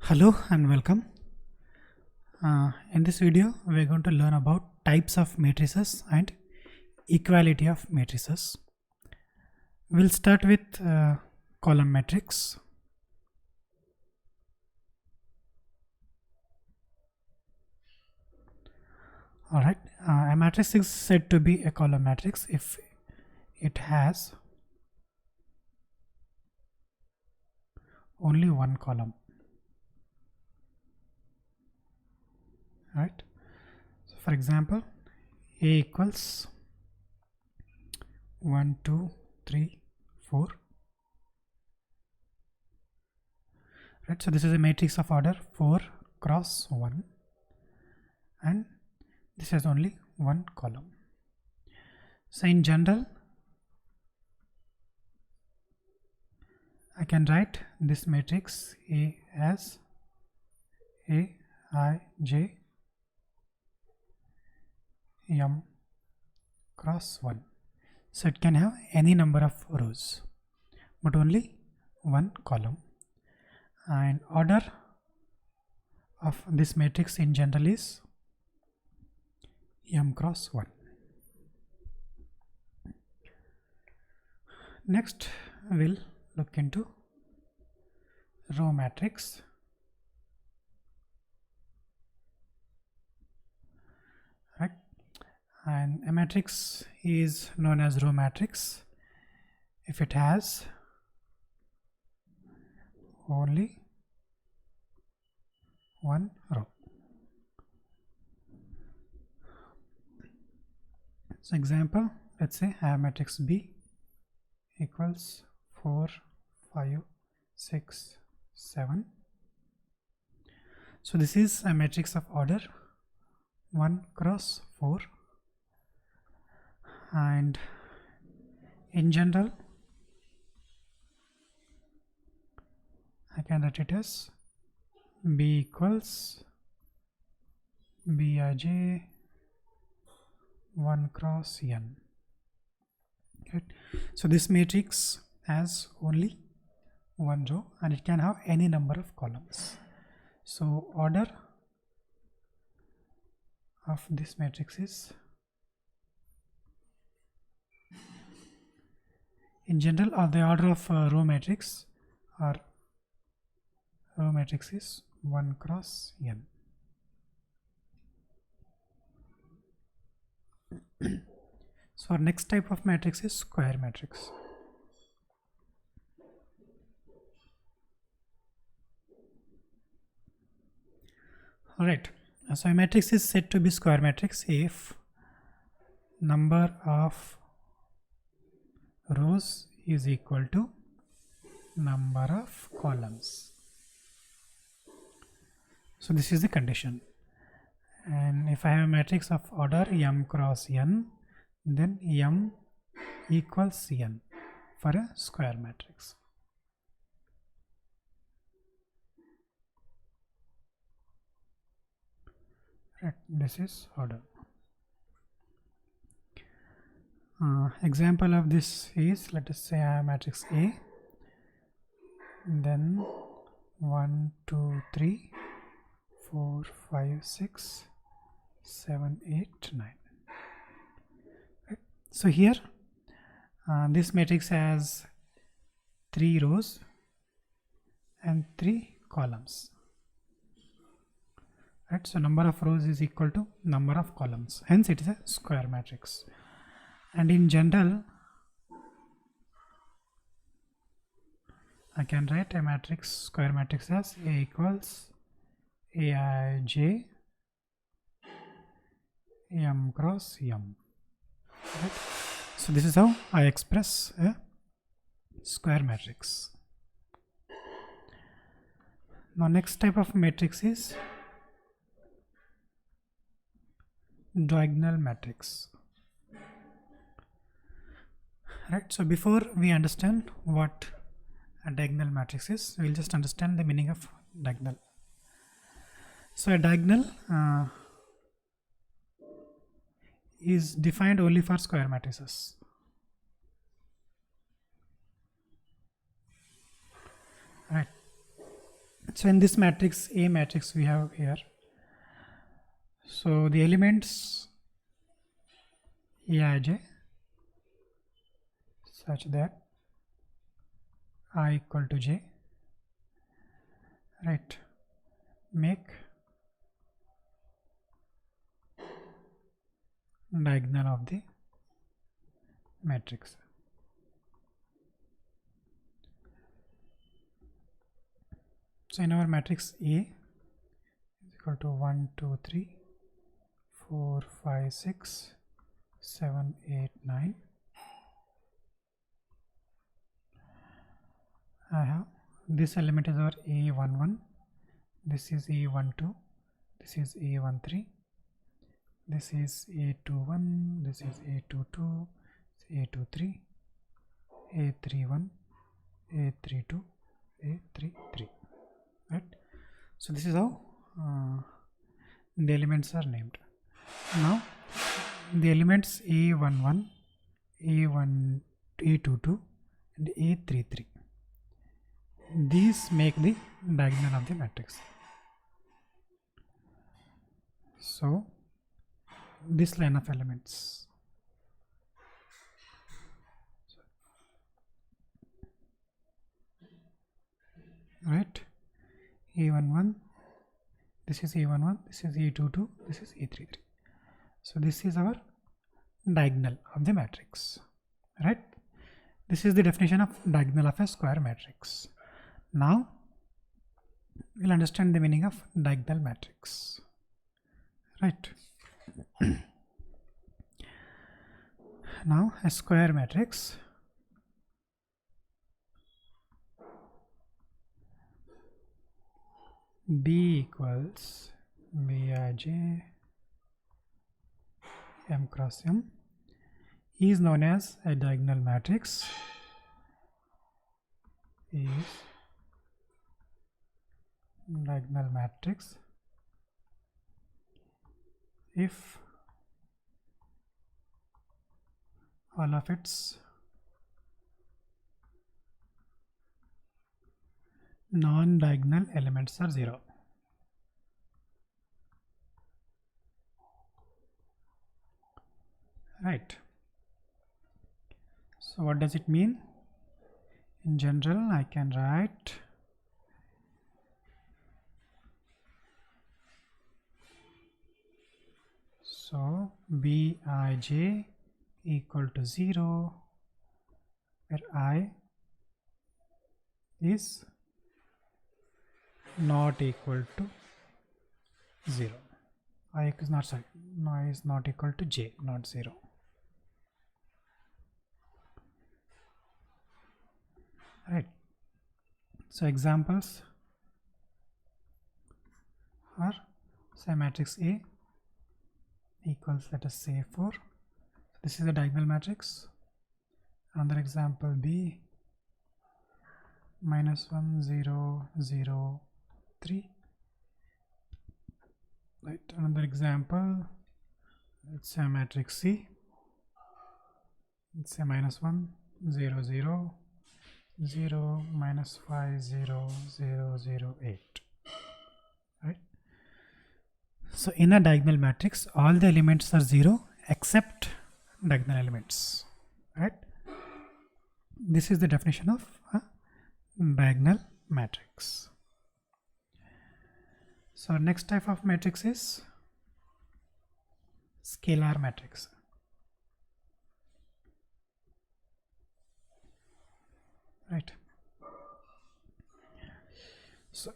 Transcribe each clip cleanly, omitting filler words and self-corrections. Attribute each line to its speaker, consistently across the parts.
Speaker 1: Hello and welcome. In this video, we're going to learn about types of matrices and equality of matrices. We'll start with column matrix. Alright, a matrix is said to be a column matrix if it has only one column. Right. So for example, A equals 1, 2, 3, 4. Right. So this is a matrix of order 4 cross 1, and this has only one column. So in general, I can write this matrix A as A, I, J, M cross 1. So it can have any number of rows but only one column, and order of this matrix in general is M cross 1. Next we'll look into row matrix. Right. And a matrix is known as row matrix if it has only one row. So example, let's say I have matrix B equals 4, 5, 6, 7. So this is a matrix of order 1 cross 4, and in general I can write it as B equals Bij 1 cross n. Right. So this matrix has only one row and it can have any number of columns. So order of this matrix is, in general, or the order of row matrix or row matrix is 1 cross n. So our next type of matrix is square matrix. Alright, so a matrix is said to be square matrix if number of rows is equal to number of columns. So this is the condition. And if I have a matrix of order M cross n, then M equals n for a square matrix. Right, this is order. Example of this is, let us say I have matrix A, then 1, 2, 3, 4, 5, 6, 7, 8, 9. Right. So here this matrix has 3 rows and 3 columns. Right. So number of rows is equal to number of columns, hence it is a square matrix. And in general I can write a matrix, square matrix, as A equals Aij M cross M. Right. So this is how I express a square matrix. Now next type of matrix is diagonal matrix. Right. So before we understand what a diagonal matrix is, we will just understand the meaning of diagonal. So a diagonal is defined only for square matrices. Right. So in this matrix, A matrix we have here, so the elements Aij such that I equal to j, right, make diagonal of the matrix. So in our matrix A is equal to 1 2 3 4 5 6 7 8 9, I have this element is our A11, this is A12, this is A13, this is A21, this is A22, A23, A31, A32, A33, right? So this is how the elements are named. Now the elements A11, A1, A22 and A33, these make the diagonal of the matrix. So this line of elements, right, A11, this is A11, this is A22, this is A33. So this is our diagonal of the matrix, right? This is the definition of diagonal of a square matrix. Now we'll understand the meaning of diagonal matrix, right? Now a square matrix B equals Bij M cross M is known as a diagonal matrix, is diagonal matrix if all of its non-diagonal elements are 0. Right. So what does it mean? In general, I can write so Bij equal to 0, where I is not equal to 0. I is not, sorry, no, is not equal to j, not 0. Right. So examples are, say matrix A equals, let us say 4. This is a diagonal matrix. Another example B -1 0 0 3. Right. Another example, let's say matrix C. Let's say -1 0 0 0 -5 0 0 0 8. Right. So in a diagonal matrix, all the elements are 0 except diagonal elements, right? This is the definition of a diagonal matrix. So next type of matrix is scalar matrix. Right. So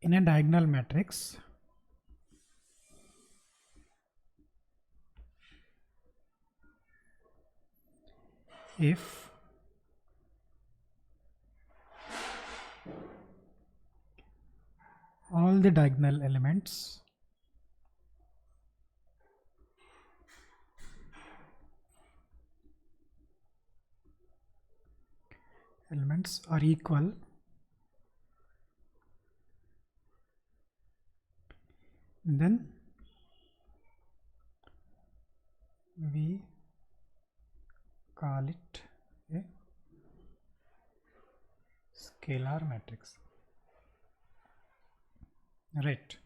Speaker 1: in a diagonal matrix, if all the diagonal elements are equal, then we call it a scalar matrix. Right.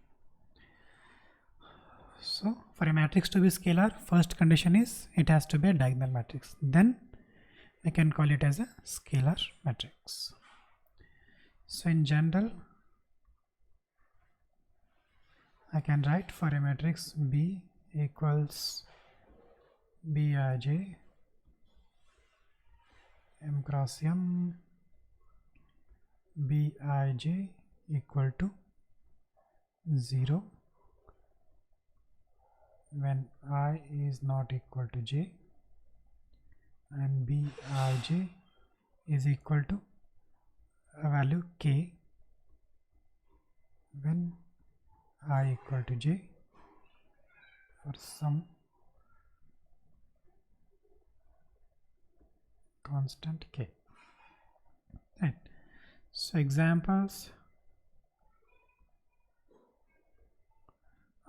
Speaker 1: So for a matrix to be scalar, first condition is it has to be a diagonal matrix. Then we can call it as a scalar matrix. So in general, I can write for a matrix B equals Bij M cross M, Bij equal to 0 when I is not equal to j, and Bij is equal to a value k when I equal to j for some constant k. Right. So examples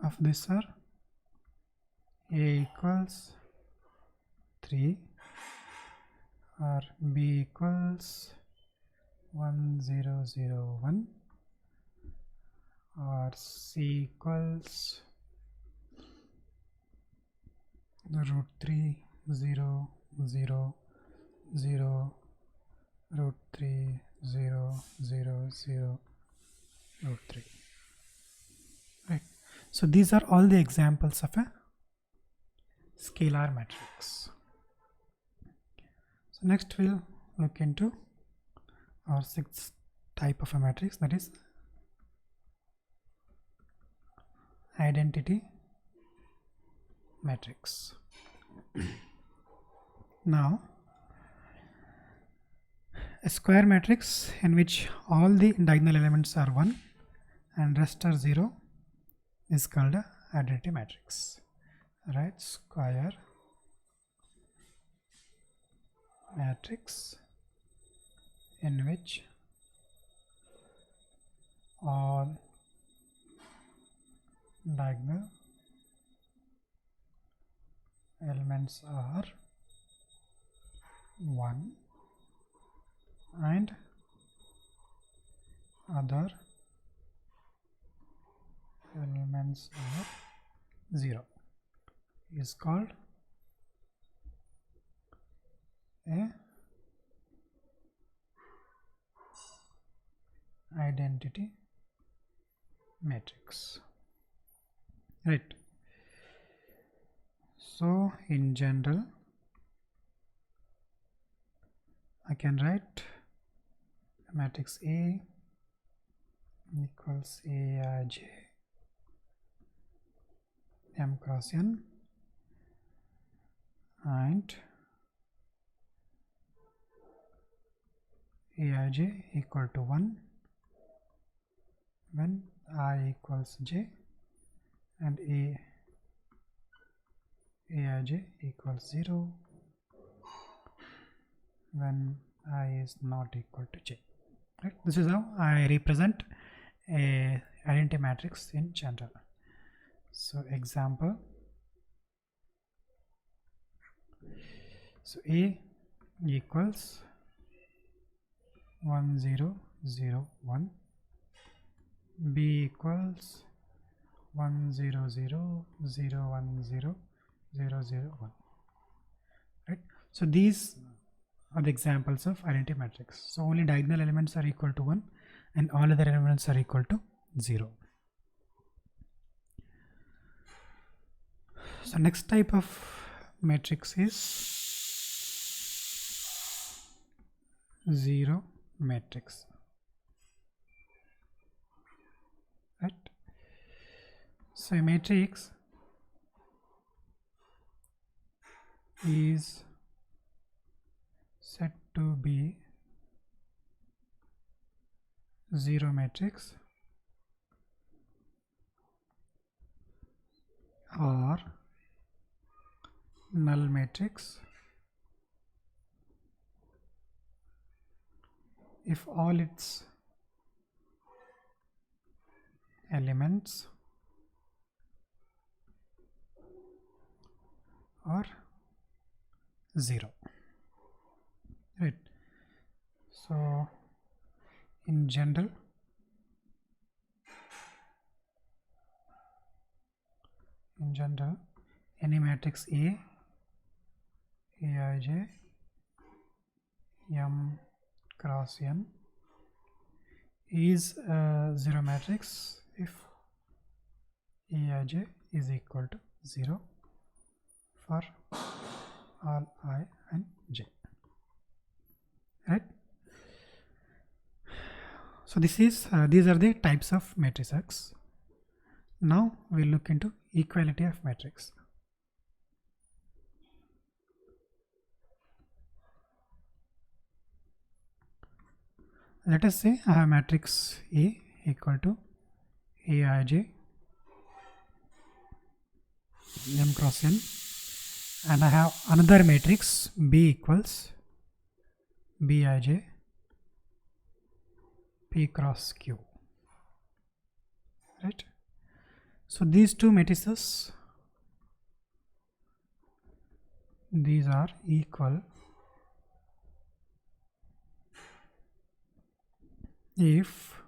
Speaker 1: of this are A equals 3 or B equals 1 0 0 1 or C equals root 3 0 0 0 root 3 0 0 0 root 3. Right. So these are all the examples of a scalar matrix. So next we'll look into our sixth type of a matrix, that is identity matrix. Now a square matrix in which all the diagonal elements are 1 and rest are 0 is called a identity matrix. Right, square matrix in which all diagonal elements are 1 and other elements are 0 is called a identity matrix. Right. So in general, I can write matrix A equals Aij M cross N and Aij equal to 1 when I equals j and Aij equals 0 when I is not equal to j. Right? This is how I represent a identity matrix in general. So example, so A equals 1 0 0 1, B equals 1 0 0 0 1 0 0 0 1. Right. So these are the examples of identity matrix. So only diagonal elements are equal to 1 and all other elements are equal to 0. So next type of matrix is zero matrix. Right. So a matrix is said to be zero matrix or null matrix if all its elements are 0. Right. So in general, any matrix A, Aij, M cross N is a zero matrix if Aij is equal to 0 for all I and j, right? So this is these are the types of matrices. Now we'll look into equality of matrix. Let us say I have matrix A equal to Aij M cross N, and I have another matrix B equals Bij P cross Q, right? So these two matrices, these are equal if,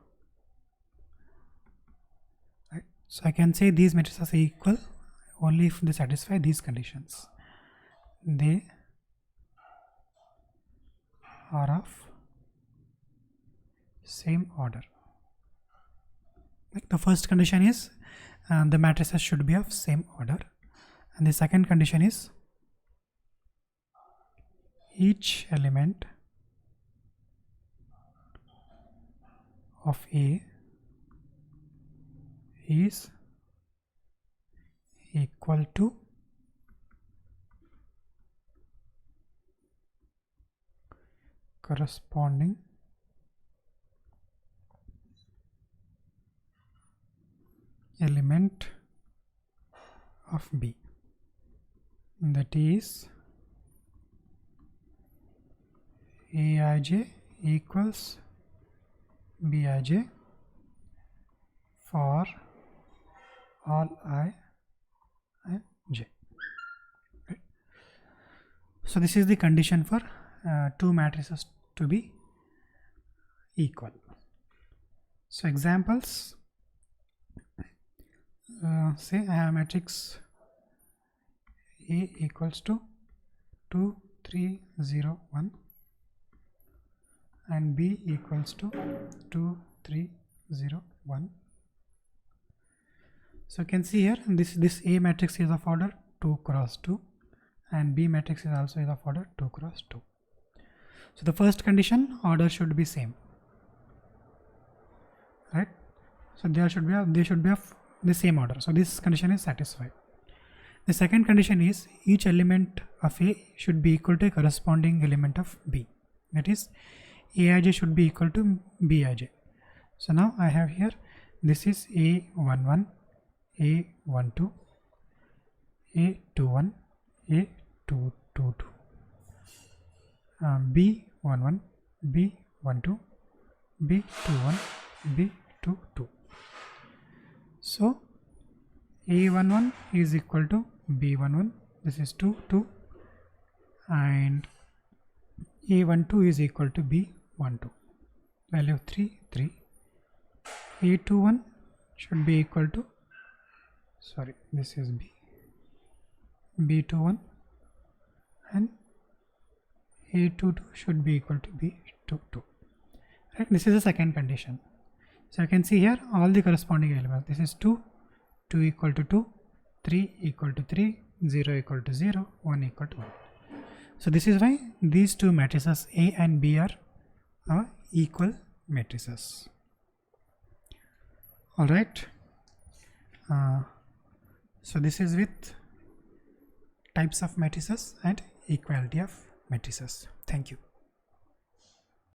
Speaker 1: right? So I can say these matrices are equal only if they satisfy these conditions. They are of same order. Like the first condition is the matrices should be of same order, and the second condition is each element of A is equal to corresponding element of B, that is Aij equals Bij for all I and j. Right. So this is the condition for two matrices to be equal. So examples, say I have matrix A equals to 2, 3, 0, 1 and B equals to 2, 3, 0, 1. So you can see here this A matrix is of order 2 cross 2 and B matrix is also of order 2 cross 2. So the first condition, order should be same, right? So they should be of the same order. So this condition is satisfied. The second condition is each element of A should be equal to a corresponding element of B, that is Aij should be equal to Bij. So now I have here, this is A11, A12, A21, A222, B11, B12, B21, B22. So A11 is equal to B11, this is 2, 2, and A12 is equal to B12, value of 3, 3. A21 should be equal to, sorry, this is B, B21, and A22 should be equal to B22. Right? This is the second condition. So you can see here all the corresponding elements. This is 2, 2 equal to 2, 3 equal to 3, 0 equal to 0, 1 equal to 1. So this is why these two matrices A and B are equal matrices. Alright. So this is with types of matrices and equality of matrices. Thank you.